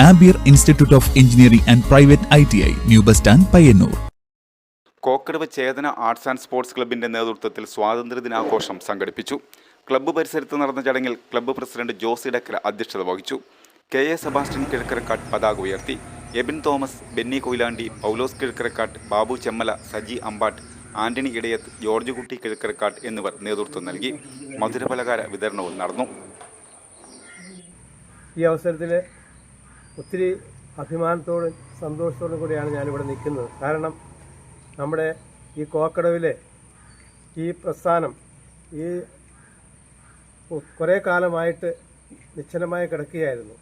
Ampere institute of engineering and private ITI, new bus stand, Payyanur. Kokkadavu Chetana arts and sports ക്ലബിന്റെ നേതൃത്വത്തിൽ സ്വാതന്ത്ര്യദിനാഘോഷം സംഘടിപ്പിച്ചു. Club പരിസരത്ത് നടന്ന ചടങ്ങിൽ ക്ലബ്ബ് പ്രസിഡന്റ് ജോസ് ഇടക്കര അധ്യക്ഷത വഹിച്ചു. KA സെബാസ്റ്റ്യൻ കിഴക്കരക്കാട്ട് പതാക ഉയർത്തി. എബിൻ തോമസ്, ബെന്നി കൊയിലാണ്ടി, പൗലോസ് കിഴക്കരക്കാട്ട്, ബാബു ചെമ്മല, സജി അമ്പാട്ട്, ആന്റണി ഇടയത്ത്, ജോർജ് കുട്ടി കിഴക്കരക്കാട്ട് എന്നിവർ നേതൃത്വം നൽകി. മധുരപലഹാര വിതരണവും നടന്നു. ഈ അവസരത്തിൽ ഒത്തിരി അഭിമാനത്തോടും സന്തോഷത്തോടും കൂടിയാണ് ഞാനിവിടെ നിൽക്കുന്നത്. കാരണം നമ്മുടെ ഈ കോക്കടവിലെ ഈ പ്രസ്ഥാനം ഈ കുറേ കാലമായിട്ട് നിശ്ചലമായി കിടക്കുകയായിരുന്നു.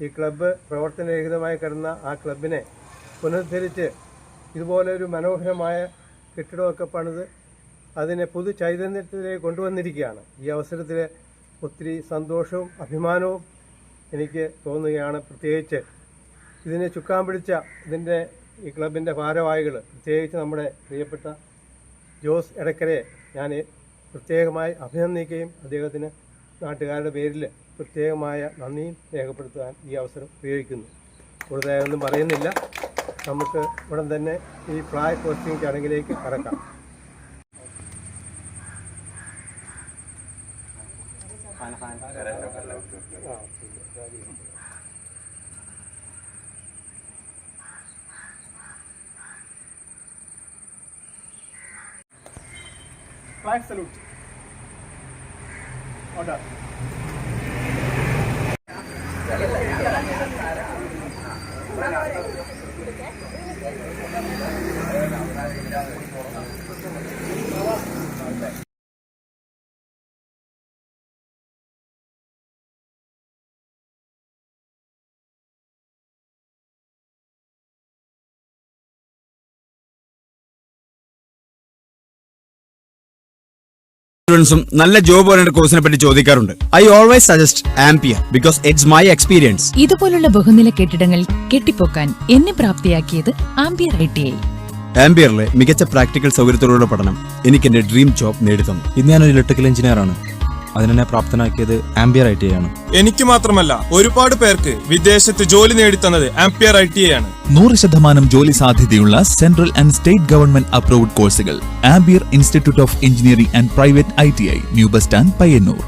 ഈ ക്ലബ്ബ് പ്രവർത്തനരഹിതമായി കിടന്ന ആ ക്ലബിനെ പുനരുദ്ധരിച്ച് ഇതുപോലെ ഒരു മനോഹരമായ കെട്ടിടമൊക്കെ പണിത് അതിനെ പുതു ചൈതന്യത്തിലേക്ക് കൊണ്ടുവന്നിരിക്കുകയാണ്. ഈ അവസരത്തിൽ ഒത്തിരി സന്തോഷവും അഭിമാനവും എനിക്ക് തോന്നുകയാണ്. പ്രത്യേകിച്ച് ഇതിനെ ചുക്കാൻ പിടിച്ച ഈ ക്ലബിൻ്റെ ഭാരവാഹികൾ, പ്രത്യേകിച്ച് നമ്മുടെ പ്രിയപ്പെട്ട ജോസ് ഇടക്കരയെ ഞാൻ പ്രത്യേകമായി അഭിനന്ദിക്കുകയും അദ്ദേഹത്തിന് നാട്ടുകാരുടെ പേരിൽ പ്രത്യേകമായ നന്ദിയും രേഖപ്പെടുത്താൻ ഈ അവസരം ഉപയോഗിക്കുന്നു. കൂടുതലായൊന്നും പറയുന്നില്ല. നമുക്ക് ഉടൻ തന്നെ ഈ ഫ്ലാഗ് ഹോസ്റ്റിംഗ് ചടങ്ങിലേക്ക് കടക്കാം. Flag salute. Order. നല്ല ജോബ് ഓറിയന്റഡ് കോഴ്സിനെ പറ്റി ചോദിക്കാറുണ്ട്. I always suggest ampere because it's my experience. ഇതുപോലുള്ള ബഹുനില കെട്ടിടങ്ങൾ കെട്ടിപ്പൊക്കാൻ എന്നെ പ്രാപ്തിയാക്കിയത് ആംപിയർ ITI. ആംപിയറിലെ മികച്ച പ്രാക്ടിക്കൽ സൗകര്യത്തോടുള്ള പഠനം എനിക്ക് എന്റെ ഡ്രീം ജോബ് നേടിത്തന്നു. ഇന്ന് ഞാനൊരു ഇലക്ട്രിക്കൽ എഞ്ചിനീയർ ആണ്. അതിനെ പ്രാപ്തനാക്കിയത് ആംപിയർ ITI ആണ്. എനിക്ക് മാത്രമല്ല, ഒരുപാട് പേർക്ക് വിദേശത്ത് ജോലി നേടിത്തന്നത് ആംപിയർ ITI ആണ്. 100% ജോലി സാധ്യതയുള്ള central and state government approved കോഴ്സുകൾ. Ampere institute of engineering and private ITI, new bus stand, Payyanur.